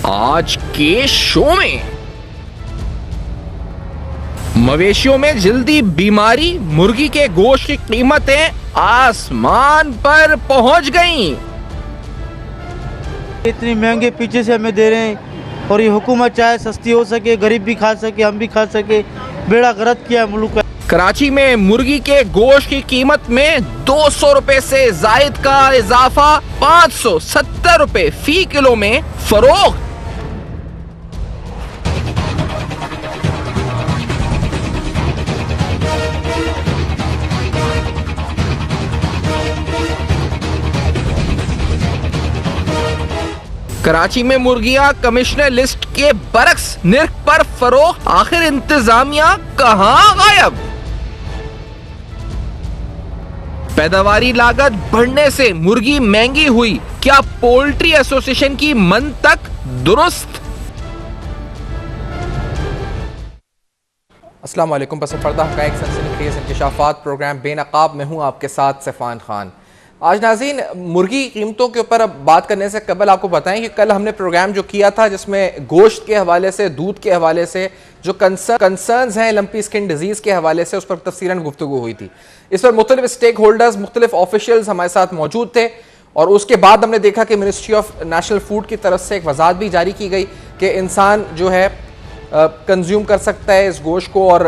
आज के शो में मवेशियों में जल्दी बीमारी, मुर्गी के गोश्त की कीमतें आसमान पर पहुंच गईं। इतनी महंगे पीछे से हमें दे रहे हैं और ये हुकूमत चाहे सस्ती हो सके, गरीब भी खा सके, हम भी खा सके, बेड़ा गर्क किया है मुल्क का। कराची में मुर्गी के गोश्त की कीमत में 200 रुपए से जायद का इजाफा, 570 रुपए फी किलो में फरोख्त। कराची में मुर्गियां कमिश्नर लिस्ट के बरक्स निर्ख पर फरोख्त, आखिर इंतजामिया कहां गायब? पैदावारी लागत बढ़ने से मुर्गी महंगी हुई, क्या पोल्ट्री एसोसिएशन की मंतक दुरुस्त? अस्सलाम वालेकुम। पस पर्दा हक़ाइक़ सनसनीखेज़ इंकशाफ़ात प्रोग्राम बेनकाब में हूँ आपके साथ सफ़ान खान। आज नाज़रीन, मुर्गी कीमतों के ऊपर अब बात करने से कबल आपको बताएं कि कल हमने प्रोग्राम जो किया था जिसमें गोश्त के हवाले से, दूध के हवाले से जो कंसर्न्स हैं लंपी स्किन डिजीज़ के हवाले से, उस पर तफसीलन गुफ्तगू हुई थी। इस पर मुख्तलिफ स्टेक होल्डर्स, मुख्तलिफ ऑफिशियल्स हमारे साथ मौजूद थे और उसके बाद हमने देखा कि मिनिस्ट्री ऑफ नेशनल फूड की तरफ से एक वजाहत भी जारी की गई कि इंसान जो है कंज्यूम कर सकता है इस गोश्त को, और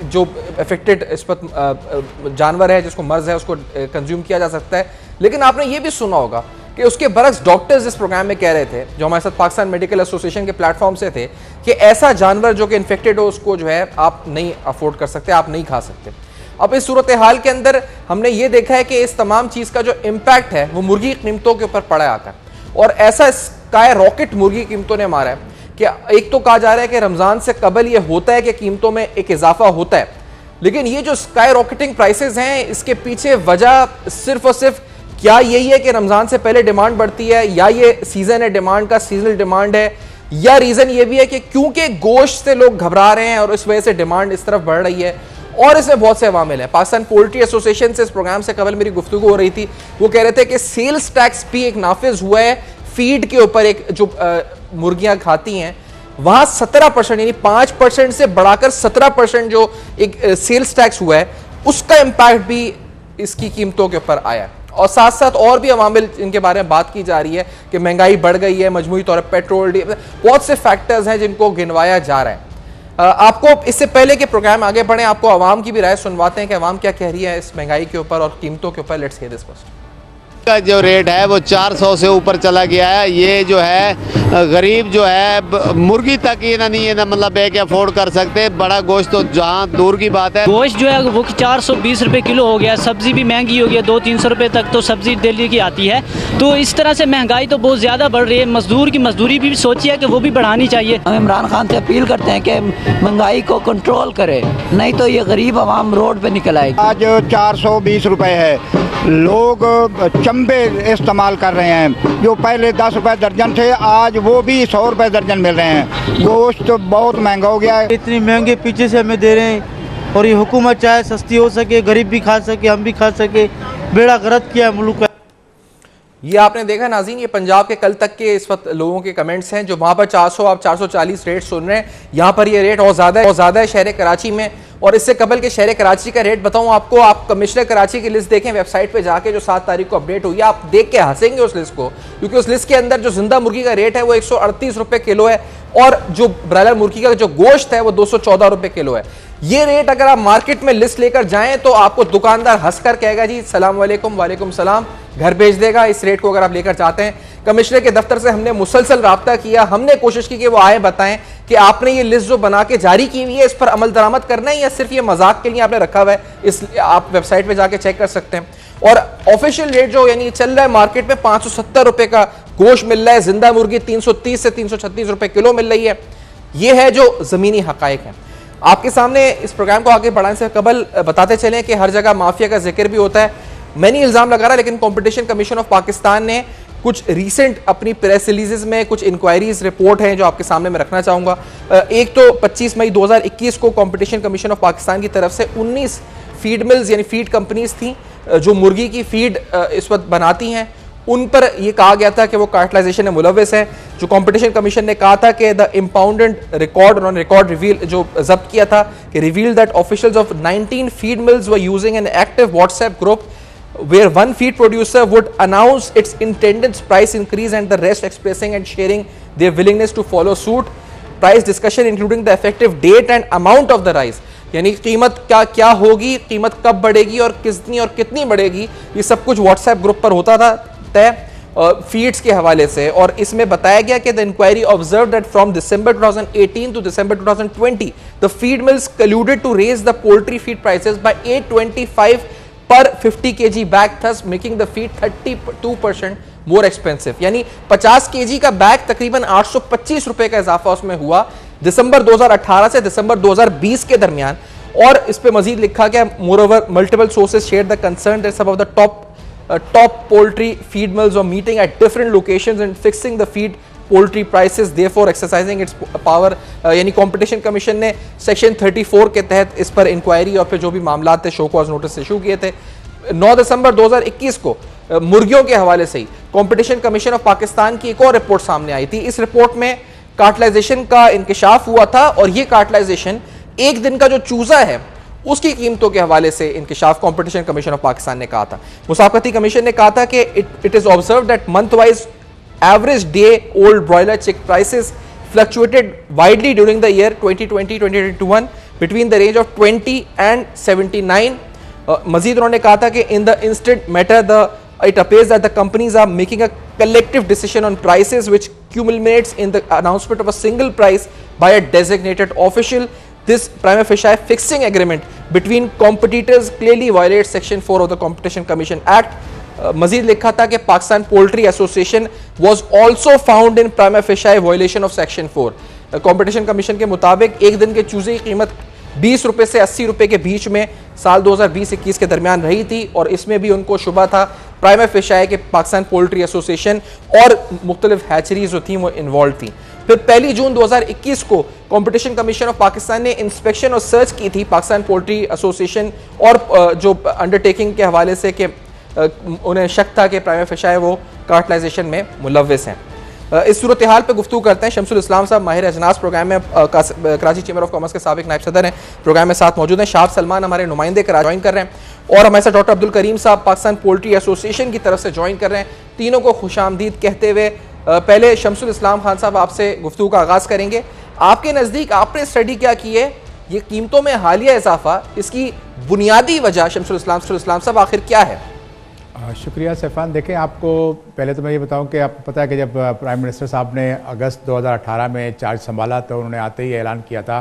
जो अफेक्टेड इस पर जानवर है जिसको मर्ज है उसको कंज्यूम किया जा सकता है। लेकिन आपने ये भी सुना होगा कि उसके बरक्स डॉक्टर्स इस प्रोग्राम में कह रहे थे, जो हमारे साथ पाकिस्तान मेडिकल एसोसिएशन के प्लेटफॉर्म से थे, कि ऐसा जानवर जो कि इन्फेक्टेड हो उसको जो है आप नहीं अफोर्ड कर सकते, आप नहीं खा सकते। अब इस सूरत हाल के अंदर हमने ये देखा है कि इस तमाम चीज़ का जो इम्पैक्ट है वो मुर्गी कीमतों के ऊपर पड़ा आकर, और ऐसा स्काई रॉकेट मुर्गी कीमतों ने मारा है कि एक तो कहा जा रहा है कि रमज़ान से कबल ये होता है कि कीमतों में एक इजाफा होता है, लेकिन ये जो स्काई रॉकेटिंग प्राइसेस हैं इसके पीछे वजह सिर्फ और सिर्फ क्या यही है कि रमज़ान से पहले डिमांड बढ़ती है, या ये सीज़न है डिमांड का, सीजनल डिमांड है, या रीज़न ये भी है कि क्योंकि गोश्त से लोग घबरा रहे हैं और इस वजह से डिमांड इस तरफ बढ़ रही है। और इसमें बहुत से अवामिल हैं। पाकिस्तान पोल्ट्री एसोसिएशन से इस प्रोग्राम से कबल मेरी गुफ्तगू हो रही थी, वो कह रहे थे कि सेल्स टैक्स भी एक नाफिज हुआ है फीड के ऊपर, एक जो मुर्गियां खाती हैं वहां 17% यानी 5% से बढ़ाकर 17% जो एक सेल्स टैक्स हुआ है उसका इंपैक्ट भी इसकी कीमतों के ऊपर आया है। और साथ साथ और भी अवामिल इनके बारे में बात की जा रही है कि महंगाई बढ़ गई है, मजमूई तौर पर पेट्रोल, बहुत से फैक्टर्स हैं जिनको गिनवाया जा रहा है। आपको इससे पहले कि प्रोग्राम आगे बढ़े, आपको आवाम की भी राय सुनवाते हैं कि आवाम क्या कह रही है इस महंगाई के ऊपर और कीमतों के ऊपर। Let's hear this first. का जो रेट है वो 400 से ऊपर चला गया है। ये जो है गरीब जो है मुर्गी तक ये ना नहीं है ना, मतलब है कि अफोर्ड कर सकते। बड़ा गोश्त तो जहाँ दूर की बात है। गोश्त जो है वो 420 रुपए किलो हो गया, सब्जी भी महंगी हो गई, 200-300 रुपए तक तो सब्जी दिल्ली की आती है। तो इस तरह से महंगाई तो बहुत ज़्यादा बढ़ रही है। मजदूर की मजदूरी भी सोची है कि वो भी बढ़ानी चाहिए। हम इमरान खान से अपील करते हैं कि महंगाई को कंट्रोल करे, नहीं तो ये गरीब आवाम रोड पे निकल आएगी। आज 420 रुपए है, लोग चंबे इस्तेमाल कर रहे हैं, जो पहले 10 रुपए दर्जन थे आज वो भी 100 रुपए दर्जन मिल रहे हैं। गोश्त तो बहुत महंगा हो गया है। इतनी महंगे पीछे से हमें दे रहे हैं और ये हुकूमत चाहे सस्ती हो सके, गरीब भी खा सके, हम भी खा सके, बेड़ा गर्क किया है मुल्क का। ये आपने देखा नाज़रीन, ये पंजाब के कल तक के इस वक्त लोगों के कमेंट्स हैं, जो वहाँ पर 400 आप 440 रेट सुन रहे हैं, यहाँ पर ये रेट और ज़्यादा है शहर कराची में। और इससे कबल के शहर कराची का रेट बताऊँ आपको, आप कमिश्नर कराची की लिस्ट देखें वेबसाइट पे जाके, जो 7 तारीख को अपडेट हुई है, आप देख के हंसेंगे उस लिस्ट को, क्योंकि उस लिस्ट के अंदर जो जिंदा मुर्गी का रेट है वो 138 रुपये किलो है और जो ब्रायलर मुर्गी का जो गोश्त है वो 214 रुपये किलो है। ये रेट अगर आप मार्केट में लिस्ट लेकर जाएं तो आपको दुकानदार हंसकर कहेगा जी सलाम वालेकुम, वालेकुम सलाम, घर भेज देगा इस रेट को अगर आप लेकर चाहते हैं। कमिश्नर के दफ्तर से हमने मुसलसल राब्ता किया, हमने कोशिश की कि वो आए बताएं कि आपने ये लिस्ट जो बना के जारी की हुई है इस पर अमल दरामद करना है या सिर्फ ये मजाक के लिए आपने रखा हुआ है। इस आप वेबसाइट पे जाके चेक कर सकते हैं। और ऑफिशियल रेट जो यानी चल रहा है मार्केट में 570 रुपए का गोश्त मिल रहा है, जिंदा मुर्गी 330 से 336 रुपए किलो मिल रही है। ये है जो जमीनी हकायक है। आपके सामने इस प्रोग्राम को आगे बढ़ाने से कबल बताते चलें कि हर जगह माफिया का जिक्र भी होता है, मैं नहीं इल्जाम लगा रहा, लेकिन कंपटीशन कमीशन ऑफ पाकिस्तान ने कुछ रीसेंट अपनी प्रेस रिलीजेस में कुछ इंक्वायरीज रिपोर्ट हैं जो आपके सामने मैं रखना चाहूँगा। एक तो 25 मई 2021 को कंपटीशन कमीशन ऑफ पाकिस्तान की तरफ से 19 फीड मिल्स यानी फीड कंपनीज थी जो मुर्गी की फीड इस वक्त बनाती हैं, उन पर यह कहा गया था कि वो कार्टलाइजेशन में मुलविस है। जो कंपटीशन कमीशन ने कहा था कि the impounded record on record reveal जो जब्त किया था कि reveal that officials of 19 feed mills were using an active WhatsApp group where one feed producer would announce its intended price increase and the rest expressing and sharing their willingness to follow suit. Price discussion including the effective date and amount of the rise, यानी कीमत क्या होगी, कीमत कब बढ़ेगी और कितनी बढ़ेगी, ये सब कुछ व्हाट्सएप ग्रुप पर होता था तय फीड्स के हवाले से। और इसमें बताया गया कि the inquiry observe that from December 2018 to December 2020 the feed mills colluded to raise the poultry feed prices by 825 per 50 kg bag, thus making the feed 32% more expensive. यानी 50 kg का बैग तकरीबन 825 रुपए का इजाफा उसमें हुआ दिसंबर 2018 से दिसंबर 2020 के दरमियान। और इस पे मजीद लिखा गया, moreover multiple sources share the concern that some of the top poultry feed mills were meeting at different locations and fixing the feed poultry prices therefore exercising its power. यानी कंपटीशन कमीशन ने section 34 के तहत इस पर inquiry और फिर जो भी मामला थे शो कॉज नोटिस इशू किए थे। 9 दिसंबर 2021 को मुर्गियों के हवाले से ही कंपटीशन कमीशन ऑफ पाकिस्तान की एक और रिपोर्ट सामने आई थी। इस रिपोर्ट में कार्टलाइजेशन का इंकशाफ हुआ था और ये कार्टलाइजेशन एक दिन का जो चूजा है उसकी कीमतों के हवाले से इंकशाफ कंपटीशन कमीशन ऑफ पाकिस्तान ने कहा था। मुसाफती कमीशन ने कहा था कि it is observe that month wise average day old broiler chick prices fluctuated widely during the year 2020-2021 between the range of 20 and 79. मजीद उन्होंने कहा था कि in the instant matter it appears that the companies are making a collective decision on prices which culminates in the announcement of a single price by a designated official. This prima facie fixing agreement between competitors clearly violates section 4 of the Competition Commission Act. मजीद लिखा था कि Pakistan poultry association was also found in prima facie violation of section 4। Competition commission के मुताबिक एक दिन के चूजे की कीमत 20 रुपए से 80 रुपए के बीच में साल 2020-21 के दरमियान रही थी और इसमें भी उनको शुबा था प्राइमा फेशी के पाकिस्तान पोल्ट्री एसोसिएशन और मुख्तलिफ हैचरीज जो थी वो इन्वॉल्व थी। फिर 1 जून 2021 को कंपटीशन कमीशन ऑफ पाकिस्तान ने इंस्पेक्शन और सर्च की थी पाकिस्तान पोल्ट्री एसोसिएशन और जो अंडरटेकिंग के हवाले से कि उन्हें शक था कि प्राइमा फेशी वो कार्टलाइजेशन में मुलविस हैं। इस सूरत हाल पर गुफ्तगू करते हैं शमसुल इस्लाम साहब, माहिर अजनास प्रोग्राम में कराची चैम्बर ऑफ कॉमर्स के साबिक नायब सदर हैं, प्रोग्राम में साथ मौजूद हैं। शाह सलमान हमारे नुमाइंदे कराची ज्वाइन कर रहे हैं और हमारे साथ डॉक्टर अब्दुल करीम साहब पाकिस्तान पोल्ट्री एसोसिएशन की तरफ से ज्वाइन कर रहे हैं। तीनों को खुशामदीद कहते हुए पहले शमसुल इस्लाम खान साहब आपसे गुफ्तगू का आगाज़ करेंगे। आपके नज़दीक आपने स्टडी क्या की है, ये कीमतों में हालिया इजाफा, इसकी बुनियादी वजह शमसुल इस्लाम साहब आखिर क्या है? शुक्रिया सैफान। देखें, आपको पहले तो मैं ये बताऊं कि आपको पता है कि जब प्राइम मिनिस्टर साहब ने अगस्त 2018 में चार्ज संभाला तो उन्होंने आते ही ऐलान किया था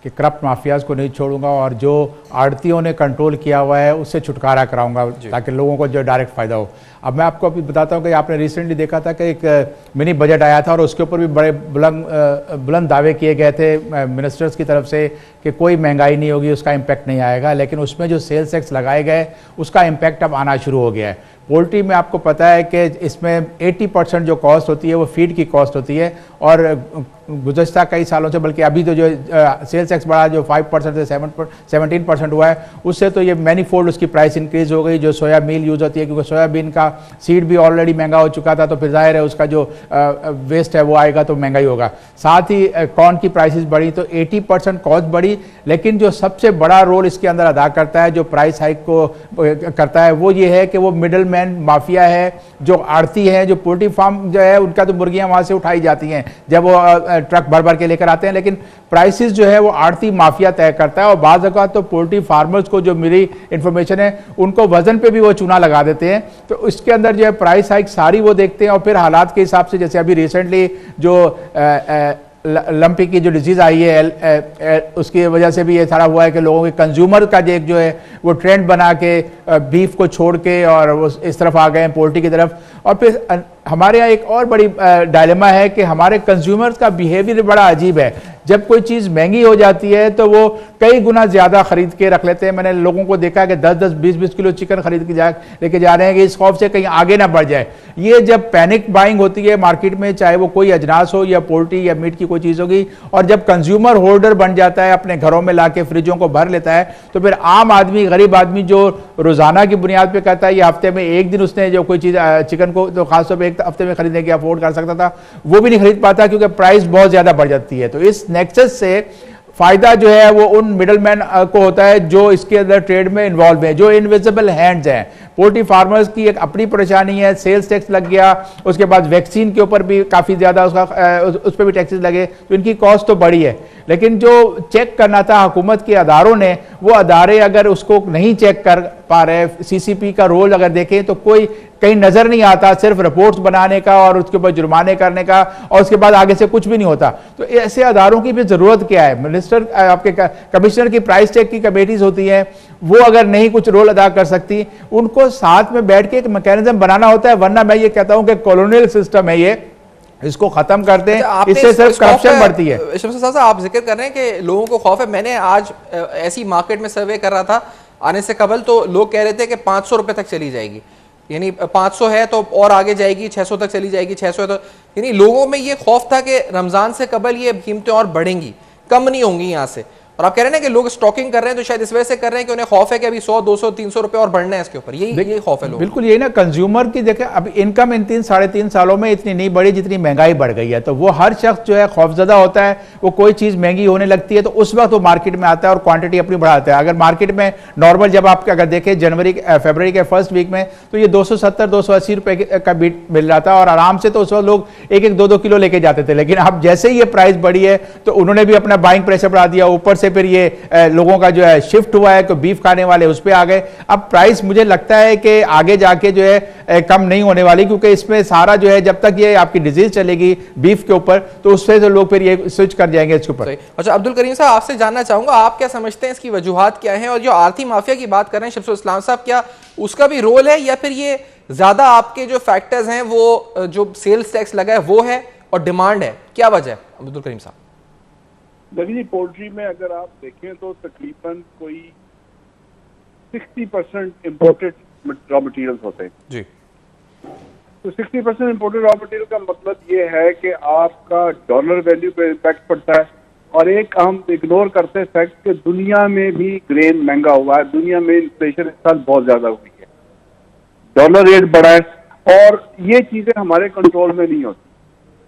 कि करप्ट माफियाज़ को नहीं छोड़ूंगा और जो आड़तियों ने कंट्रोल किया हुआ है उससे छुटकारा कराऊंगा ताकि लोगों को जो डायरेक्ट फ़ायदा हो। अब मैं आपको अभी बताता हूं कि आपने रिसेंटली देखा था कि एक मिनी बजट आया था और उसके ऊपर भी बड़े बुलंद दावे किए गए थे मिनिस्टर्स की तरफ से कि कोई महंगाई नहीं होगी, उसका इम्पैक्ट नहीं आएगा, लेकिन उसमें जो सेल्स टैक्स लगाए गए उसका इम्पैक्ट अब आना शुरू हो गया है। पोल्ट्री में आपको पता है कि इसमें 80% जो कॉस्ट होती है वो फीड की कॉस्ट होती है और गुज़श्ता कई सालों से, बल्कि अभी तो जो सेल्स टैक्स बढ़ा जो 5% से 17% हुआ है, उससे तो ये मैनीफोल्ड उसकी प्राइस इंक्रीज हो गई। जो सोया मील यूज़ होती है, क्योंकि सोयाबीन का सीड भी ऑलरेडी महंगा हो चुका था, तो फिर जाहिर है उसका जो वेस्ट है वो आएगा तो महंगाई होगा। साथ ही कॉर्न की प्राइसेस बढ़ी तो 80% कॉस्ट बढ़ी, लेकिन जो सबसे बड़ा रोल इसके अंदर अदा करता है, जो प्राइस हाइक को करता है, वो ये है कि वो मिडल मैन माफिया है, जो आड़ती है, जो पोल्ट्री फार्म जो है उनका तो मुर्गियाँ वहाँ से उठाई जाती हैं जब वो ट्रक भर भर के लेकर आते हैं, लेकिन प्राइसेस जो है वो आड़ती माफिया तय करता है। और बाज़ औक़ात तो पोल्ट्री फार्मर्स को, जो मेरी इंफॉर्मेशन है, उनको वजन पे भी वो चूना लगा देते हैं। तो इसके अंदर जो है प्राइस हाइक सारी वो देखते हैं और फिर हालात के हिसाब से, जैसे अभी रिसेंटली जो लंपी की जो डिजीज़ आई है उसकी वजह से भी ये सारा हुआ है कि लोगों के कंज्यूमर का जो है वो ट्रेंड बना के बीफ को छोड़ के और वो इस तरफ आ गए हैं पोल्ट्री की तरफ। और फिर हमारे यहाँ एक और बड़ी डायलेमा है कि हमारे कंज्यूमर्स का बिहेवियर बड़ा अजीब है। जब कोई चीज़ महंगी हो जाती है तो वो कई गुना ज़्यादा खरीद के रख लेते हैं। मैंने लोगों को देखा कि 10-10, 20-20 किलो चिकन खरीद के लेके जा रहे हैं कि इस खौफ से कहीं आगे ना बढ़ जाए। ये जब पैनिक बाइंग होती है मार्केट में, चाहे वो कोई अजनास हो या पोल्ट्री या मीट की कोई चीज़ होगी, और जब कंज्यूमर होल्डर बन जाता है, अपने घरों में ला के फ्रिजों को भर लेता है, तो फिर आम आदमी, गरीब आदमी जो रोज़ाना की बुनियाद पर कहता है या हफ्ते में एक दिन उसने जो कोई चीज़ चिकन को तो खासतौर पर एक हफ्ते में खरीदने की अफोर्ड कर सकता था, वो भी नहीं खरीद पाता क्योंकि प्राइस बहुत ज़्यादा बढ़ जाती है। तो इस नेक्सस से फायदा जो है वो उन मिडलमैन को होता है जो इसके अंदर ट्रेड में इन्वॉल्व है, जो इनविजिबल हैंड्स हैं। पोल्ट्री फार्मर्स की एक अपनी परेशानी है, सेल्स टैक्स लग गया, उसके बाद वैक्सीन के ऊपर भी काफ़ी ज़्यादा उस पर भी टैक्सेस लगे, तो इनकी कॉस्ट तो बढ़ी है। लेकिन जो चेक करना था हुकूमत के अदारों ने, वो अदारे अगर उसको नहीं चेक कर पा रहे, सीसीपी का रोल अगर देखें तो कोई कहीं नजर नहीं आता, सिर्फ रिपोर्ट्स बनाने का और उसके ऊपर जुर्माने करने का, और उसके बाद आगे से कुछ भी नहीं होता। तो ऐसे अदारों की भी जरूरत क्या है? मिनिस्टर, आपके कमिश्नर की प्राइस चेक की कमेटीज होती हैं, वो अगर नहीं कुछ रोल अदा कर सकती, उनको साथ में बैठ के एक मैकेनिज्म बनाना होता है। वरना मैं ये कहता हूं कि कॉलोनियल सिस्टम है ये, इसको खत्म करते हैं, इससे सिर्फ करप्शन बढ़ती है। साहब आप जिक्र कर रहे हैं कि लोगों को खौफ है। मैंने आज ऐसी मार्केट में सर्वे कर रहा था आने से कबल, तो लोग कह रहे थे कि 500 रुपए तक चली जाएगी, यानी 500 है तो और आगे जाएगी, 600 तक चली जाएगी, 600 है तो, यानी लोगों में ये खौफ था कि रमजान से कबल ये कीमतें और बढ़ेंगी, कम नहीं होंगी यहाँ से। और आप कह रहे हैं कि लोग स्टॉकिंग कर रहे हैं तो शायद इस वजह से कर रहे हैं कि उन्हें खौफ है कि अभी 100, 200, 300 रुपए और बढ़ना है इसके ऊपर, यही खौफ है लोगों। बिल्कुल यही ना, कंज्यूमर की देखें अब इनकम इन 3-3.5 सालों में इतनी नहीं बढ़ी जितनी महंगाई बढ़ गई है। तो वो हर शख्स जो है खौफजदा होता है, वो कोई चीज़ महंगी होने लगती है तो उस वक्त वो मार्केट में आता है और क्वांटिटी अपनी बढ़ाता है। अगर मार्केट में नॉर्मल, जब आप अगर देखें फरवरी के फर्स्ट वीक में, तो ये 270-280 रुपए का बीट मिल रहा था और आराम से, तो उस वक्त लोग 1-2 किलो लेके जाते थे। लेकिन अब जैसे ही ये प्राइस बढ़ी है तो उन्होंने भी अपना बाइंग प्रेशर बढ़ा दिया, ऊपर से फिर ये लोगों का जो है शिफ्ट हुआ है, तो बीफ खाने वाले उस पे आ गए। अब प्राइस मुझे लगता है कि आगे जाके जो है कम नहीं होने वाली, क्योंकि इसमें सारा जो है जब तक ये आपकी डिजीज चलेगी बीफ के ऊपर, तो उससे तो लोग फिर ये स्विच कर जाएंगे इसके ऊपर। अच्छा अब्दुल करीम साहब, आपसे जानना चाहूंगा आप क्या समझते हैं इसकी वजूहात क्या है? और जो आर्थिक माफिया की बात कर रहे हैं शमसुल इस्लाम साहब, क्या उसका भी रोल है या फिर ये ज्यादा आपके जो फैक्टर्स हैं वो जो सेल्स टैक्स लगा है वो है और डिमांड है, क्या वजह है अब्दुल करीम साहब? देखिए जी, पोल्ट्री में अगर आप देखें तो तकरीबन कोई 60% इम्पोर्टेड रॉ मटेरियल्स होते हैं जी। तो 60% इम्पोर्टेड रॉ मटेरियल का मतलब ये है कि आपका डॉलर वैल्यू पे इम्पैक्ट पड़ता है। और एक हम इग्नोर करते हैं फैक्ट कि दुनिया में भी ग्रेन महंगा हुआ है, दुनिया में इन्फ्लेशन इस साल बहुत ज्यादा हुई है, डॉलर रेट बढ़ा है और ये चीजें हमारे कंट्रोल में नहीं होती।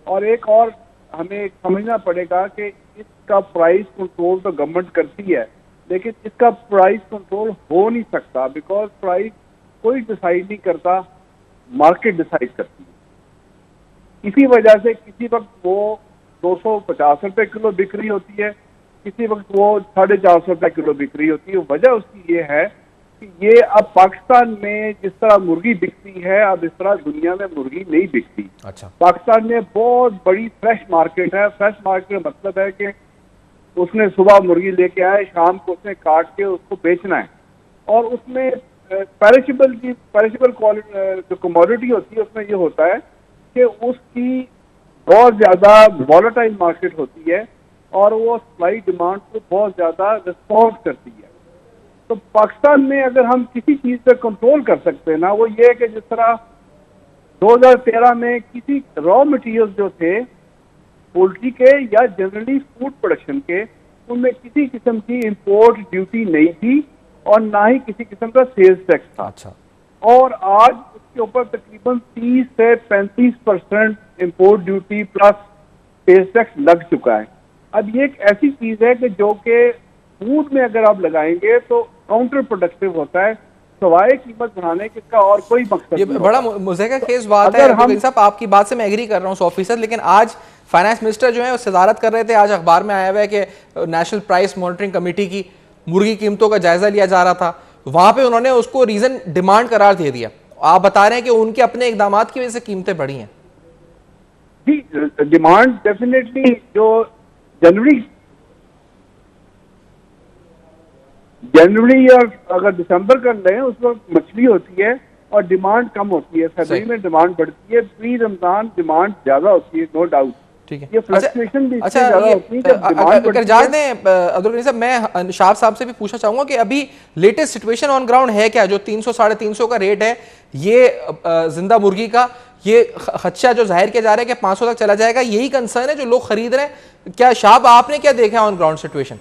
और एक और हमें समझना पड़ेगा कि इसका प्राइस कंट्रोल तो गवर्नमेंट करती है, लेकिन इसका प्राइस कंट्रोल हो नहीं सकता, बिकॉज प्राइस कोई डिसाइड नहीं करता, मार्केट डिसाइड करती है। इसी वजह से किसी वक्त वो 250 रुपए किलो बिक रही होती है, किसी वक्त वो 450 रुपए किलो बिक रही होती है। वजह उसकी ये है कि ये अब पाकिस्तान में जिस तरह मुर्गी बिकती है, अब इस तरह दुनिया में मुर्गी नहीं बिकती। अच्छा, पाकिस्तान में बहुत बड़ी फ्रेश मार्केट है। फ्रेश मार्केट का मतलब है कि उसने सुबह मुर्गी लेके आए, शाम को उसने काट के उसको बेचना है, और उसमें पेरिशेबल जो कमोडिटी होती है उसमें ये होता है कि उसकी बहुत ज्यादा वॉलेटाइल मार्केट होती है और वो सप्लाई डिमांड को बहुत ज्यादा रिस्पॉन्स करती है। तो पाकिस्तान में अगर हम किसी चीज पे कंट्रोल कर सकते हैं ना, वो ये है कि जिस तरह 2013 में किसी रॉ मटेरियल जो थे पोल्ट्री के या जनरली फूड प्रोडक्शन के, उनमें किसी किस्म की इंपोर्ट ड्यूटी नहीं थी और ना ही किसी किस्म का सेल्स टैक्स था। अच्छा, और आज उसके ऊपर तकरीबन 30 से 35% import duty plus sales tax लग चुका है। अब ये एक ऐसी चीज है कि जो कि फूड में अगर आप लगाएंगे तो काउंटर प्रोडक्टिव होता है, सवाए कीमत बढ़ाने के इसका और कोई मकसद ये नहीं बड़ा मुझे का केस बात है हम साहब, आपकी बात से मैं एग्री कर रहा हूँ 100%। लेकिन आज फाइनेंस मिनिस्टर जो है वो सदारत कर रहे थे, आज अखबार में आया हुआ है कि नेशनल प्राइस मॉनिटरिंग कमेटी की मुर्गी कीमतों का जायजा लिया जा रहा था, वहां पे उन्होंने उसको रीजन डिमांड करार दे दिया। आप बता रहे हैं कि उनके अपने इकदाम की वजह से कीमतें बढ़ी हैं। जी, डिमांड डेफिनेटली जो जनवरी या अगर दिसंबर कर लें उस वक्त मछली होती है और डिमांड कम होती है। फरवरी में डिमांड बढ़ती है, प्री रमजान डिमांड ज्यादा होती है, नो डाउट। ठीक है, ये फ्लक्चुएशन भी अच्छा, ज्यादा होती है जब डिमांड बढ़ती है। जाने दें अब्दुल गनी साहब, मैं शाह साहब से भी पूछना चाहूंगा कि अभी लेटेस्ट सिचुएशन ऑन ग्राउंड है क्या? जो 300 साढ़े 300 का रेट है ये जिंदा मुर्गी का, ये खदशा जो जाहिर किया जा रहा है कि 500 तक चला जाएगा, यही कंसर्न है जो लोग खरीद रहे हैं। क्या शाह आपने क्या देखा है ऑन ग्राउंड सिचुएशन?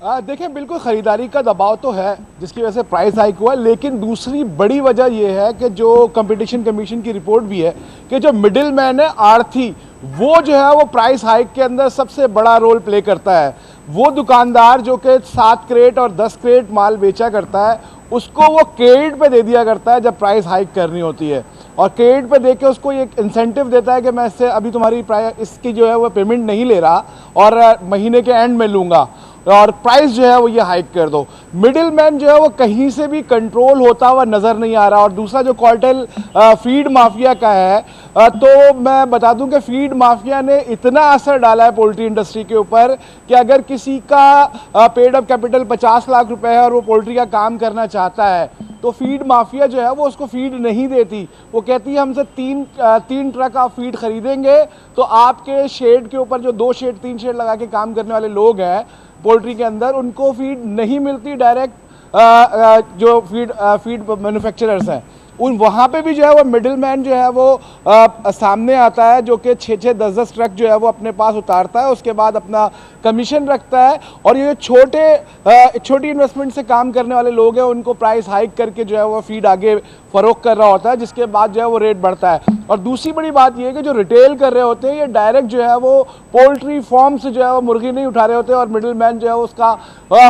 देखिए, बिल्कुल ख़रीदारी का दबाव तो है जिसकी वजह से प्राइस हाइक हुआ, लेकिन दूसरी बड़ी वजह यह है कि जो कंपटीशन कमीशन की रिपोर्ट भी है कि जो मिडिल मैन है, आढ़ती, वो जो है वो प्राइस हाइक के अंदर सबसे बड़ा रोल प्ले करता है। वो दुकानदार जो कि 7 क्रेट और 10 क्रेट माल बेचा करता है, उसको वो क्रेडिट पे दे दिया करता है जब प्राइस हाइक करनी होती है, और क्रेडिट पे दे के उसको एक इंसेंटिव देता है कि मैं इससे अभी तुम्हारी प्राइस इसकी जो है वो पेमेंट नहीं ले रहा और महीने के एंड में लूँगा, और प्राइस जो है वो ये हाइक कर दो। मिडिल मैन जो है वो कहीं से भी कंट्रोल होता हुआ नज़र नहीं आ रहा। और दूसरा जो कार्टेल फीड माफिया का है, तो मैं बता दूं कि फीड माफिया ने इतना असर डाला है पोल्ट्री इंडस्ट्री के ऊपर कि अगर किसी का पेड अप कैपिटल 50 लाख रुपए है और वो पोल्ट्री का काम करना चाहता है, तो फीड माफिया जो है वो उसको फीड नहीं देती। वो कहती है हमसे 3 ट्रक आप फीड खरीदेंगे तो आपके शेड के ऊपर जो 2 शेड 3 शेड लगा के काम करने वाले लोग हैं पोल्ट्री के अंदर, उनको फीड नहीं मिलती डायरेक्ट। जो फीड मैन्युफैक्चरर्स हैं उन वहाँ पे भी जो है वो मिडिल मैन जो है वो सामने आता है, जो कि 6-6 10-10 ट्रक जो है वो अपने पास उतारता है, उसके बाद अपना कमीशन रखता है। और ये छोटी इन्वेस्टमेंट से काम करने वाले लोग हैं, उनको प्राइस हाइक करके जो है वो फीड आगे फ़रोख्त कर रहा होता है, जिसके बाद जो है वो रेट बढ़ता है। और दूसरी बड़ी बात ये है कि जो रिटेल कर रहे होते हैं ये डायरेक्ट जो है वो पोल्ट्री फार्म से जो है वो मुर्गी नहीं उठा रहे होते, और मिडिल मैन जो है उसका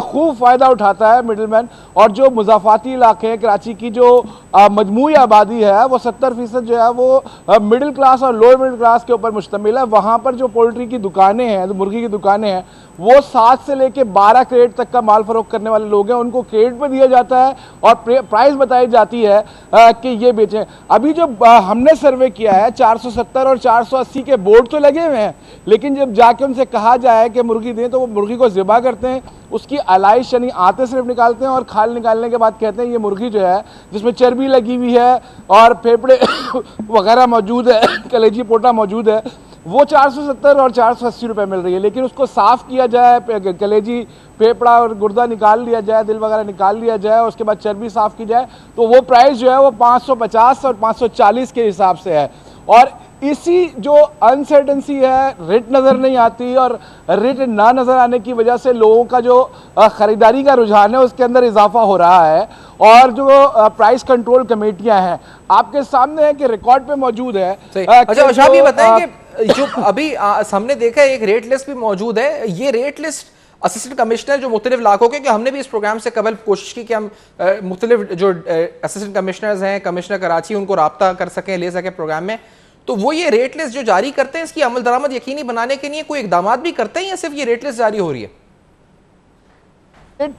खूब फ़ायदा उठाता है मिडिल मैन। और जो मुज़ाफ़ाती इलाके हैं, कराची की जो मजमूई आबादी है वो 70% जो है वो मिडिल क्लास और लोअर मिडिल क्लास के ऊपर मुश्तमिल है। वहाँ पर जो पोल्ट्री की दुकानें हैं, जो मुर्गी की दुकानें हैं, वो 7 से लेके 12 क्रेट तक का माल फरोख्त करने वाले लोग हैं, उनको क्रेट पे दिया जाता है और प्राइस बताई जाती है कि ये बेचें। अभी जो हमने सर्वे किया है 470 और 480 के बोर्ड तो लगे हुए हैं, लेकिन जब जाके उनसे कहा जाए कि मुर्गी दें तो वो मुर्गी को ज़िबा करते हैं, उसकी अलाइश यानी आते सिर्फ निकालते हैं और खाल निकालने के बाद कहते हैं ये मुर्गी जो है जिसमें चर्बी लगी हुई है और फेफड़े वगैरह मौजूद है, कलेजी पोटा मौजूद है, वो 470 और 480 रुपये मिल रही है। लेकिन उसको साफ़ किया जाए, कलेजी फेफड़ा और गुर्दा निकाल लिया जाए, दिल वगैरह निकाल लिया जाए, उसके बाद चर्बी साफ़ की जाए, तो वो प्राइस जो है वो 550 और 540 के हिसाब से है। और इसी जो अनसर्टेनिटी है, रेट नज़र नहीं आती, और रेट ना नज़र आने की वजह से लोगों का जो ख़रीदारी का रुझान है उसके अंदर इजाफा हो रहा है। और जो प्राइस कंट्रोल कमेटियां हैं आपके सामने है कि रिकॉर्ड पे मौजूद है। अच्छा, शाह भी बताएं कि जो अभी हमने देखा है एक रेट लिस्ट भी मौजूद है, ये रेट लिस्ट असिस्टेंट कमिश्नर जो मुख्तलिफ इलाकों के, हमने भी इस प्रोग्राम से कबल कोशिश की कि हम मुख्तलिफ जो असिस्टेंट कमिश्नर्स हैं, कमिश्नर कराची, उनको राब्ता कर सकें, ले सकें प्रोग्राम में, तो वो ये रेट लिस्ट जो जारी करते हैं इसकी अमल दरामद यकीनी बनाने के लिए कोई इकदाम भी करते हैं या सिर्फ ये रेट लिस्ट जारी हो रही है?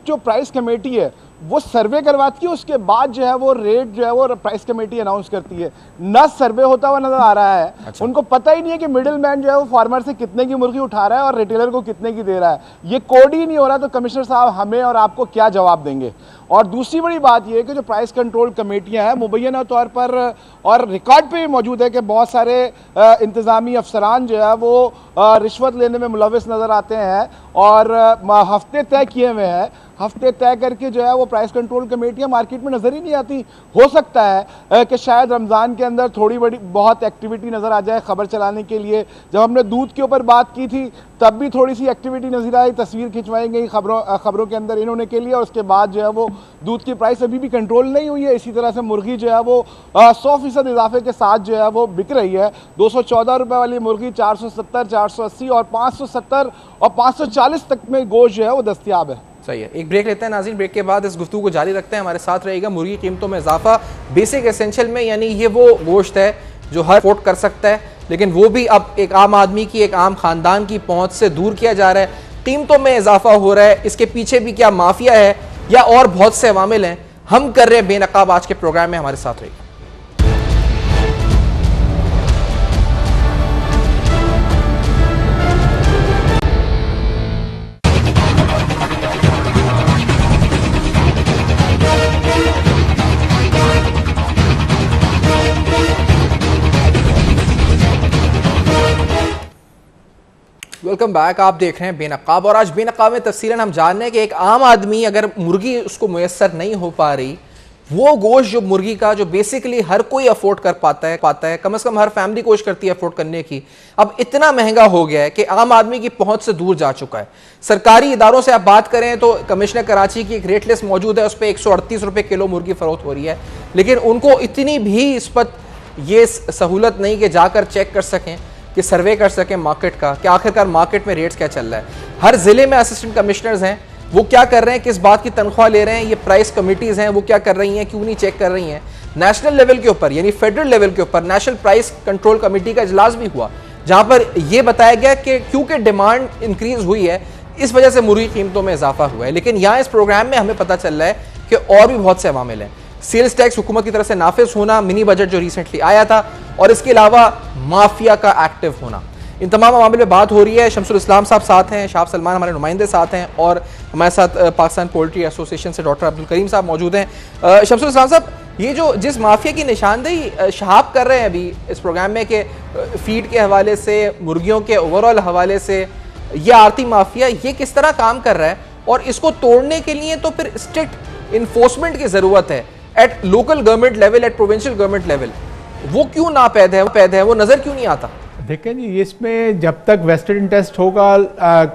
जो प्राइस कमेटी है वो सर्वे करवाती है, उसके बाद जो है वो रेट जो है वो प्राइस कमेटी अनाउंस करती है। न सर्वे होता हुआ नजर आ रहा है। अच्छा। उनको पता ही नहीं है कि मिडिल मैन जो है वो फार्मर से कितने की मुर्गी उठा रहा है और रिटेलर को कितने की दे रहा है। ये कोड ही नहीं हो रहा, तो कमिश्नर साहब हमें और आपको क्या जवाब देंगे? और दूसरी बड़ी बात यह है कि जो प्राइस कंट्रोल कमेटियां हैं मुबैना तौर पर और रिकॉर्ड पे भी मौजूद है कि बहुत सारे इंतज़ामी अफसरान जो है वो रिश्वत लेने में मुलविस नज़र आते हैं और हफ्ते तय किए हुए हैं, हफ्ते तय करके जो है वो प्राइस कंट्रोल कमेटियां मार्केट में नज़र ही नहीं आती। हो सकता है कि शायद रमज़ान के अंदर थोड़ी बड़ी बहुत एक्टिविटी नज़र आ जाए खबर चलाने के लिए। जब हमने दूध के ऊपर बात की थी तब भी थोड़ी सी एक्टिविटी नज़र आई, तस्वीर खिंचवाई गई खबरों के अंदर इन्होंने के लिए, और उसके बाद जो है वो दूध की प्राइस अभी भी कंट्रोल नहीं हुई है। इसी तरह से मुर्गी जो है वो 100% इजाफे के साथ जो है वो बिक रही है। 214 रुपये वाली मुर्गी 470, 480 और 570 और 540 तक में गोश्त जो है वो दस्तियाब है। सही है, एक ब्रेक लेते हैं नाज़रीन, ब्रेक के बाद इस गुफ्तगू को जारी रखते हैं। हमारे साथ रहेगा मुर्गी कीमतों में इजाफा बेसिक एसेंशियल में, यानी ये वो गोश्त है जो हर अफोर्ड कर सकता है, लेकिन वो भी अब एक आम आदमी की, एक आम खानदान की पहुंच से दूर किया जा रहा है। कीमतों में इजाफा हो रहा है, इसके पीछे भी क्या माफिया है या और बहुत से अवामिल हैं, हम कर रहे हैं बेनकाब आज के प्रोग्राम में। हमारे साथ रहेगा। Welcome back. आप देख रहे हैं बेनकाब और आज बेनकाब में तफसीलन हम जान रहे हैं कि एक आम आदमी अगर मुर्गी उसको मुयस्सर नहीं हो पा रही, वो गोश्त जो मुर्गी का जो बेसिकली हर कोई अफोर्ड कर पाता है, कम से कम हर फैमिली कोशिश करती है अफोर्ड करने की, अब इतना महंगा हो गया है कि आम आदमी की पहुंच से दूर जा चुका है। सरकारी इदारों से आप बात करें तो कमिश्नर कराची की एक रेट लिस्ट मौजूद है, उस पर 138 रुपये किलो मुर्गी फरोख्त हो रही है, लेकिन उनको इतनी भी इस पर यह सहूलत नहीं कि जाकर चेक कर सकें, कि सर्वे कर सकें मार्केट का कि आखिरकार मार्केट में रेट्स क्या चल रहा है। हर जिले में असिस्टेंट कमिश्नर्स हैं, वो क्या कर रहे हैं, किस बात की तनख्वाह ले रहे हैं, ये प्राइस कमिटीज़ हैं वो क्या कर रही हैं, क्यों नहीं चेक कर रही हैं। नेशनल लेवल के ऊपर यानी फेडरल लेवल के ऊपर नेशनल प्राइस कंट्रोल कमेटी का इजलास भी हुआ, जहां पर यह बताया गया कि क्योंकि डिमांड इंक्रीज हुई है इस वजह से मुर्गी कीमतों में इजाफा हुआ है। लेकिन यहाँ इस प्रोग्राम में हमें पता चल रहा है कि और भी बहुत से अवामिल हैं। सेल्स टैक्स हुकूमत की तरफ से नाफिज होना, मिनी बजट जो रिसेंटली आया था, और इसके अलावा माफिया का एक्टिव होना, इन तमाम मामले में बात हो रही है। शमसुल इस्लाम साहब साथ हैं, शाह सलमान हमारे नुमाइंदे साथ हैं, और हमारे साथ पाकिस्तान पोल्ट्री एसोसिएशन से डॉक्टर अब्दुल करीम साहब मौजूद हैं। शमसुल इस्लाम साहब, ये जो जिस माफिया की निशानदेही शहाब कर रहे हैं अभी इस प्रोग्राम में कि फीड के हवाले से, मुर्गियों के ओवरऑल हवाले से, यह आरती माफिया ये किस तरह काम कर रहा है, और इसको तोड़ने के लिए तो फिर स्ट्रिक्ट इन्फोर्समेंट की ज़रूरत है at local government level, at provincial government level, वो क्यों ना पैदा है, वो नज़र क्यों नहीं आता? देखें जी, इसमें जब तक वेस्टेड इंटरेस्ट होगा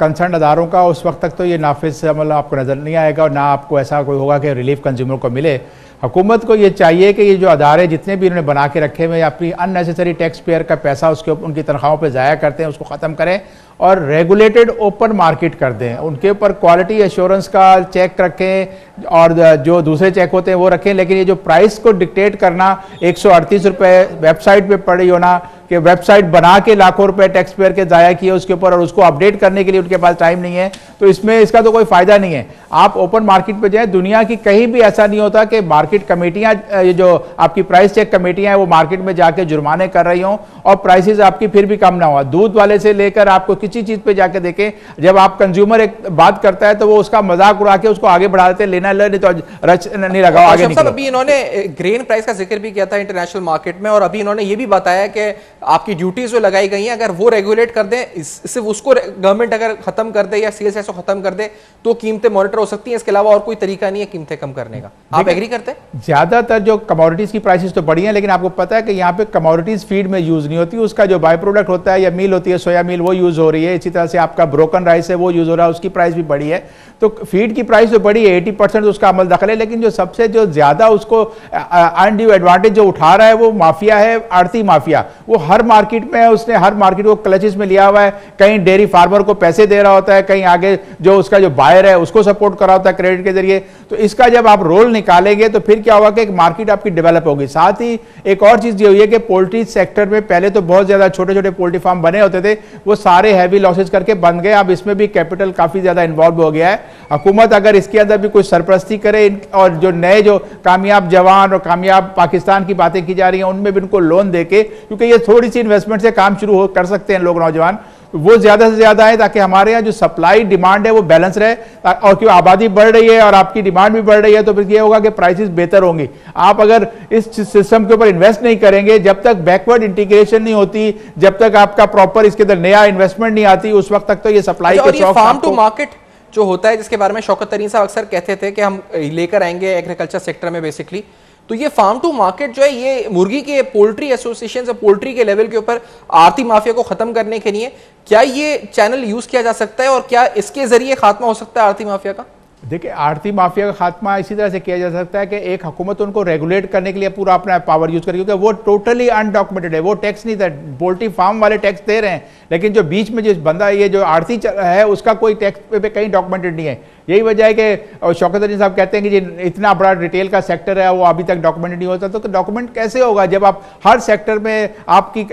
कंसर्न अदारों का, उस वक्त तक तो ये नाफिज अमल आपको नज़र नहीं आएगा, और ना आपको ऐसा कोई होगा कि रिलीफ कंज्यूमर को मिले। हुकूमत को ये चाहिए कि ये जो अदारे जितने भी उन्होंने बना के रखे हुए अपनी अननेसेसरी टैक्स पेयर का पैसा उसके उनकी तनख्वाहों पे ज़ाया करते हैं, उसको ख़त्म करें और रेगुलेटेड ओपन मार्केट कर दें। उनके ऊपर क्वालिटी एश्योरेंस का चेक रखें और जो दूसरे चेक होते हैं वो रखें, लेकिन ये जो प्राइस को डिक्टेट करना 138 रुपये वेबसाइट पे पड़ी होना कि वेबसाइट बना के लाखों रुपए टैक्स पेयर के ज़ाया किए उसके ऊपर, और उसको अपडेट करने के लिए उनके पास टाइम नहीं है, तो इसमें इसका तो कोई फ़ायदा नहीं है। आप ओपन मार्केट पे जाएं, दुनिया की कहीं भी ऐसा नहीं होता कि मार्केट कमेटियां, ये जो आपकी प्राइस चेक कमेटियां हैं वो मार्केट में जाके जुर्माने कर रही हों और प्राइसेस आपकी फिर भी कम ना हो। दूध वाले से लेकर आपको किसी चीज़ पे जाके देखें, जब आप कंज्यूमर एक बात करता है तो वो उसका मजाक उड़ा के उसको आगे बढ़ा देते, लेना ले, नहीं तो रच नहीं लगाओ आगे निकलो। अभी इन्होंने ग्रेन प्राइस का जिक्र भी किया था इंटरनेशनल मार्केट में, और अभी इन्होंने ये भी बताया कि आपकी ड्यूटीज जो लगाई गई हैं अगर वो रेगुलेट कर दें, सिर्फ उसको गवर्नमेंट अगर खत्म कर दे या सेल्स टैक्स को खत्म कर दे तो कीमतें मॉनिटर हो सकती हैं, इसके अलावा और कोई तरीका नहीं है कीमतें कम करने का। आप एग्री करते हैं? ज्यादातर जो कमोडिटीज की प्राइसेस तो बढ़ी हैं, लेकिन आपको पता है कि यहाँ पे कमोडिटीज फीड में यूज नहीं होती, उसका जो बाय प्रोडक्ट होता है या मील होती है, सोया मील, वो यूज हो रही है। इसी तरह से आपका ब्रोकन राइस है वो यूज हो रहा है, उसकी प्राइस भी बढ़ी है। तो फीड की प्राइस तो बढ़ी है, 80% उसका अमल दखल है, लेकिन जो सबसे जो ज्यादा उसको अनड्यू एडवांटेज जो उठा रहा है वो माफिया है, आड़ती माफिया। वो हर मार्केट में है, उसने हर मार्केट को क्लचेस में लिया हुआ है, कहीं डेयरी फार्मर को पैसे दे रहा होता है, कहीं आगे जो उसका जो बायर है उसको सपोर्ट कर रहा होता है क्रेडिट के जरिए। तो इसका जब आप रोल निकालेंगे तो फिर क्या होगा कि एक मार्केट आपकी डेवलप होगी। साथ ही एक और चीज ये हुई है कि पोल्ट्री सेक्टर में पहले तो बहुत ज्यादा छोटे छोटे पोल्ट्री फार्म बने होते थे, वो सारे हैवी लॉसेज करके बन गए। अब इसमें भी कैपिटल काफी ज्यादा इन्वॉल्व हो गया है। हुकूमत अगर इसके अंदर भी कुछ सरपरस्ती करे और जो नए जो कामयाब जवान और कामयाब पाकिस्तान की बातें की जा रही हैं उनमें भी उनको लोन देके, क्योंकि ये थोड़ी सी इन्वेस्टमेंट से काम शुरू कर सकते हैं लोग, नौजवान, वो ज्यादा से ज्यादा है, ताकि हमारे यहाँ जो सप्लाई डिमांड है वो बैलेंस रहे। और क्यों आबादी बढ़ रही है और आपकी डिमांड भी बढ़ रही है तो फिर ये होगा कि प्राइसेस बेहतर होंगी। आप अगर इस सिस्टम के ऊपर इन्वेस्ट नहीं करेंगे, जब तक बैकवर्ड इंटीग्रेशन नहीं होती, जब तक आपका प्रॉपर इसके अंदर नया इन्वेस्टमेंट नहीं आती, उस वक्त तक तो ये सप्लाई के शौक फार्म टू मार्केट जो होता है, जिसके बारे में शौकत तरीन साहब अक्सर कहते थे कि हम लेकर आएंगे एग्रीकल्चर सेक्टर में बेसिकली, तो ये फार्म टू मार्केट जो है ये मुर्गी के पोल्ट्री एसोसिएशन से पोल्ट्री के लेवल के ऊपर आरती माफिया को खत्म करने के लिए क्या ये चैनल यूज किया जा सकता है, और क्या इसके जरिए खात्मा हो सकता है आरती माफिया का? देखिए, आरती माफिया का खात्मा इसी तरह से किया जा सकता है कि एक हुकूमत उनको रेगुलेट करने के लिए पूरा अपना पावर यूज करेगी, क्योंकि वो टोटली अनडॉक्यूमेंटेड है, वो टैक्स नहीं था। पोल्ट्री फार्म वाले टैक्स दे रहे हैं, लेकिन जो बीच में जिस बंदा ये जो आरती है उसका कोई टैक्स पे कहीं डॉक्यूमेंटेड नहीं है। यही वजह है कि शौकत अली साहब कहते हैं कि इतना बड़ा रिटेल का सेक्टर है वो अभी तक डॉक्यूमेंटेड नहीं होता। तो डॉक्यूमेंट कैसे होगा जब आप हर सेक्टर में आपकी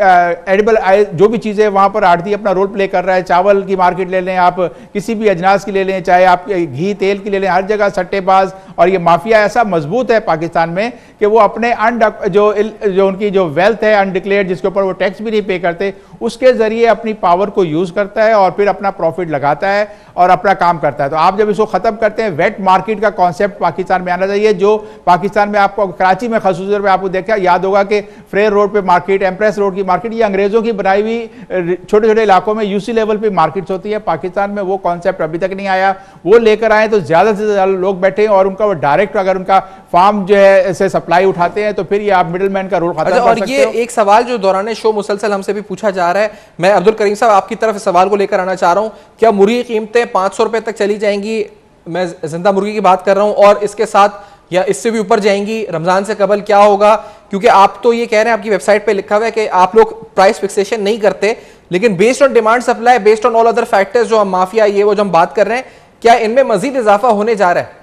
एडिबल जो भी चीज़ें वहाँ पर आड़ती अपना रोल प्ले कर रहा है। चावल की मार्केट ले लें, आप किसी भी अजनास की ले लें, चाहे आप घी तेल की ले लें, हर जगह सट्टेबाज और ये माफिया ऐसा मजबूत है पाकिस्तान में कि वो अपने जो उनकी जो वेल्थ है अनडिक्लेयर्ड, जिसके ऊपर वो टैक्स भी नहीं पे करते, उसके जरिए अपनी पावर को यूज करता है और फिर अपना प्रॉफिट लगाता है और अपना काम करता है। तो आप जब इसको उसको खत्म करते हैं। वेट मार्केट का कॉन्सेप्ट पाकिस्तान में आना चाहिए, जो पाकिस्तान में आपको कराची में खास तौर पे आपको देखा याद होगा कि फ्रेयर रोड पे मार्केट, एम्प्रेस रोड की मार्केट, ये अंग्रेजों की बनाई हुई छोटे छोटे इलाकों में यूसी लेवल पे मार्केट्स होती है। पाकिस्तान में वो कॉन्सेप्ट अभी तक नहीं आया, वो लेकर आए तो ज्यादा से ज्यादा लोग बैठे और उनका वो डायरेक्ट अगर उनका फार्म जो है से सप्लाई उठाते हैं तो फिर ये आप मिडलमैन का रोल खत्म कर सकते हो। और ये एक सवाल जो दौरान शो मुसलसल हमसे भी पूछा जा रहा है, मैं अब्दुल करीम साहब आपकी तरफ सवाल को लेकर आना चाह रहा हूं, क्या मुर्गी की कीमतें 500 रुपए तक चली जाएंगी? मैं जिंदा मुर्गी की बात कर रहा हूं, और इसके साथ या इससे भी ऊपर जाएंगी? रमजान से कबल क्या होगा? क्योंकि आप तो ये कह रहे हैं, आपकी वेबसाइट पे लिखा हुआ है कि आप लोग प्राइस फिक्सेशन नहीं करते, लेकिन based on demand supply, based on all other factors जो हम माफिया ये वो जो हम बात कर रहे हैं, क्या इनमें मजीद इजाफा होने जा रहा है?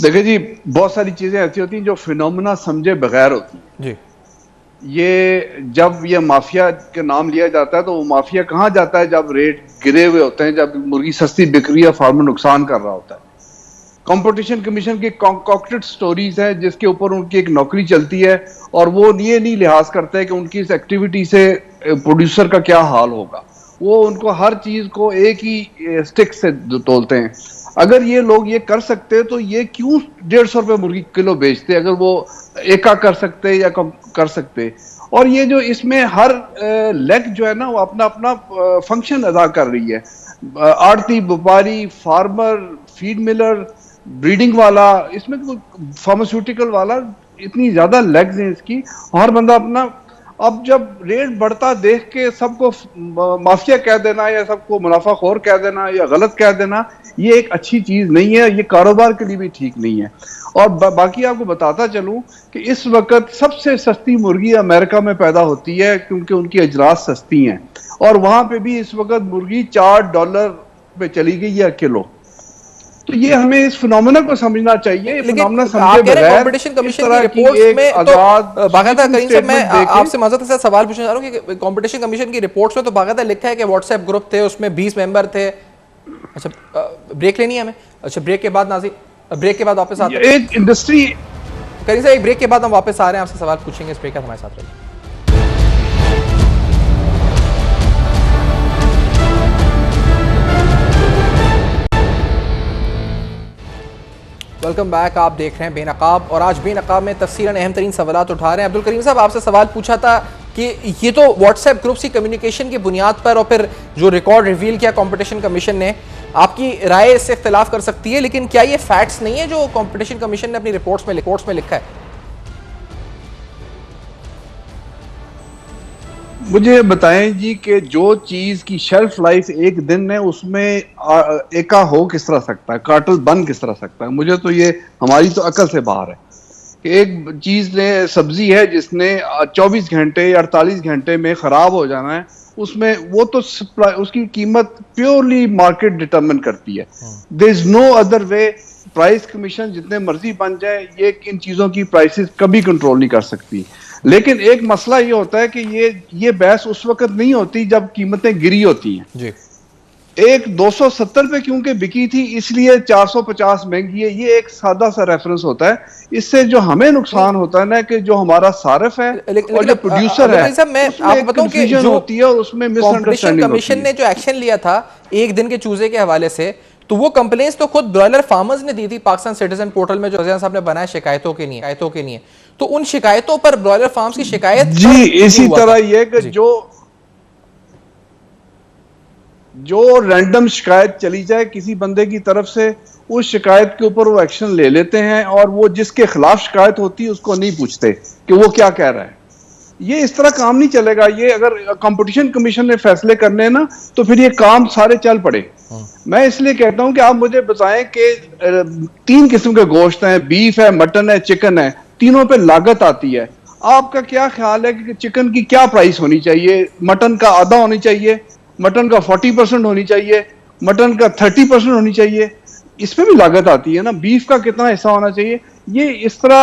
देखिए जी, बहुत सारी चीजें ऐसी होती हैं जो फिनोमेना समझे बगैर होती हैं जी। ये जब ये माफिया का नाम लिया जाता है तो वो माफिया कहाँ जाता है? जब रेट गिरे हुए होते हैं, जब मुर्गी सस्ती बिक रही है, फार्मर नुकसान कर रहा होता है। कंपटीशन कमीशन की कॉन्कॉक्टेड स्टोरीज है जिसके ऊपर उनकी एक नौकरी चलती है, और वो ये नहीं लिहाज करते कि उनकी इस एक्टिविटी से प्रोड्यूसर का क्या हाल होगा। वो उनको हर चीज को एक ही स्टिक से तोलते हैं। अगर ये लोग ये कर सकते तो ये क्यों 150 रुपए मुर्गी किलो बेचते? अगर वो एका कर सकते या कम कर सकते। और ये जो इसमें हर लेग जो है ना, वो अपना अपना फंक्शन अदा कर रही है। आड़ती, व्यापारी, फार्मर, फीड मिलर, ब्रीडिंग वाला, इसमें फार्मास्यूटिकल वाला, इतनी ज्यादा लेग्स हैं इसकी। हर बंदा अपना, अब जब रेट बढ़ता देख के सबको माफिया कह देना या सबको मुनाफाखोर कह देना या गलत कह देना, ये एक अच्छी चीज नहीं है, ये कारोबार के लिए भी ठीक नहीं है। और बाकी आपको बताता चलूं कि इस वक्त सबसे सस्ती मुर्गी अमेरिका में पैदा होती है, क्योंकि उनकी अजरात सस्ती हैं, और वहां पे भी इस वक्त मुर्गी $4 पे चली गई है किलो। तो ये हमें इस फिनोमेना को समझना चाहिए। फिनोमेना समझे बगैर कंपटीशन कमीशन की रिपोर्ट्स में तो बाकायदा, करीम साहब मैं आपसे माजरत से सवाल पूछना चाह रहा हूं कि कंपटीशन कमीशन की रिपोर्ट्स में तो बाकायदा लिखा है कि व्हाट्सएप ग्रुप थे, उसमें 20 मेंबर थे। अच्छा, ब्रेक लेनी है हमें? अच्छा, ब्रेक के बाद नाज़िर, ब्रेक के बाद वापस आते हैं। एक इंडस्ट्री, करीम साहब एक ब्रेक के बाद हम वापस आ रहे हैं, आपसे सवाल पूछेंगे। इस ब्रेक का हमारे साथ रहिए। Welcome back. आप देख रहे हैं बेनकाब, और आज बेनकाब में तफसीलन अहम तरीन सवालात उठा रहे हैं। अब्दुल करीम साहब, आपसे सवाल पूछा था कि ये तो व्हाट्सएप ग्रुप्स की कम्युनिकेशन की बुनियाद पर और फिर जो रिकॉर्ड रिवील किया कंपटीशन कमीशन ने, आपकी राय इससे इख्तिलाफ कर सकती है, लेकिन क्या ये फैक्ट्स नहीं है जो कंपटीशन कमीशन ने अपनी रिपोर्ट्स में लिखा है? मुझे बताएं जी कि जो चीज की शेल्फ लाइफ एक दिन है उसमें एका हो किस तरह सकता है, कार्टल बन किस तरह सकता है? मुझे तो ये हमारी तो अकल से बाहर है कि एक चीज ने, सब्जी है जिसने 24 घंटे या 48 घंटे में खराब हो जाना है, उसमें वो तो सप्लाई, उसकी कीमत प्योरली मार्केट डिटरमिन करती है। There is no other way. Price commission जितने मर्जी बन जाए, ये इन चीजों की प्राइसेस कभी कंट्रोल नहीं कर सकती। लेकिन एक मसला ये होता है कि ये बहस उस वक्त नहीं होती जब कीमतें गिरी होती हैं जी। एक 270 पे क्योंकि बिकी थी इसलिए 450 महंगी है, ये एक सादा सा रेफरेंस होता है। इससे जो हमें नुकसान होता है ना, कि जो हमारा सारिफ है और जो प्रोड्यूसर है, मैं आपको बताऊं कि जो होती है और उसमें मिसअंडरस्टैंडिंग कमीशन ने जो एक्शन लिया था एक दिन के चूजे के हवाले से, तो वो कंप्लेंट्स तो खुद ब्रॉयलर फार्मर्स ने दी थी पाकिस्तान सिटीजन पोर्टल में, जो अज़ीज़ साहब ने बनाया शिकायतों के लिए। तो उन शिकायतों पर ब्रॉयलर फार्म्स की शिकायत जी इसी तरह ये कि जो रैंडम शिकायत चली जाए किसी बंदे की तरफ से, उस शिकायत के ऊपर वो एक्शन ले लेते हैं, और वो जिसके खिलाफ शिकायत होती है उसको नहीं पूछते कि वो क्या कह रहा है। ये इस तरह काम नहीं चलेगा। ये अगर कंपटीशन कमीशन ने फैसले करने हैं ना, तो फिर ये काम सारे चल पड़े। मैं इसलिए कहता हूं कि आप मुझे बताएं कि 3 किस्म के गोश्त हैं, बीफ है, मटन है, चिकन है, तीनों पे लागत आती है। आपका क्या ख्याल है कि चिकन की क्या प्राइस होनी चाहिए? मटन का आधा होनी चाहिए, मटन का 40% होनी चाहिए, मटन का 30% होनी चाहिए? इसमें भी लागत आती है ना। बीफ का कितना हिस्सा होना चाहिए? ये इस तरह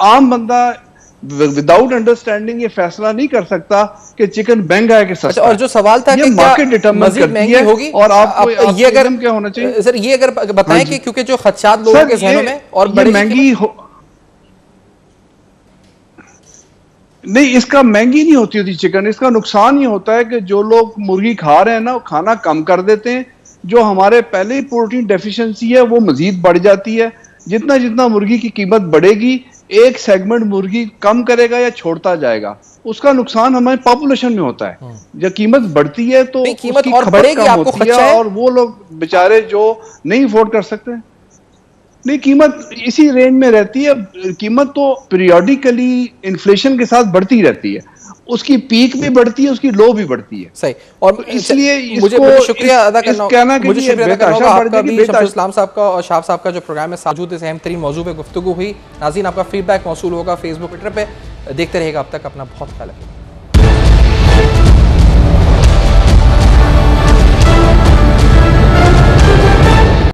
आम बंदा विदाउट अंडरस्टैंडिंग ये फैसला नहीं कर सकता कि चिकन महंगा है कि सस्ता। और जो सवाल था कि मार्केट डिटरमाइन करती है होगी, और आपको ये अगर क्या होना चाहिए सर, ये अगर बताएं कि क्योंकि जो खदशात लोगों के ज़हनों में और बड़ी महंगी नहीं, इसका महंगी नहीं होती होती चिकन, इसका नुकसान ये होता है कि जो लोग मुर्गी खा रहे हैं ना, खाना कम कर देते हैं, जो हमारे पहले ही प्रोटीन डेफिशिएंसी है वो मजीद बढ़ जाती है। जितना जितना मुर्गी की कीमत बढ़ेगी, एक सेगमेंट मुर्गी कम करेगा या छोड़ता जाएगा, उसका नुकसान हमारे पॉपुलेशन में होता है। जब कीमत बढ़ती है तो कीमत उसकी और खपत बढ़ेगी, कम आपको होती खर्चा है? और वो लोग बेचारे जो नहीं अफोर्ड कर सकते, नहीं, कीमत इसी रेंज में रहती है। कीमत तो पीरियोडिकली इन्फ्लेशन के साथ बढ़ती रहती है, उसकी पीक भी बढ़ती है, उसकी लो भी बढ़ती है। सही। और इसलिए मुझे शुक्रिया अदा करना होगा आपका भी, शमशुल इस्लाम साहब का और शाह साहब का जो प्रोग्राम है साजूद इस अहम तरीन मौजू पे गुफ्तगू हुई। नाज़रीन, आपका फीडबैक मौसूल होगा फेसबुक ट्विटर पे, देखते रहेगा। अब तक अपना बहुत ख्याल रखिएगा।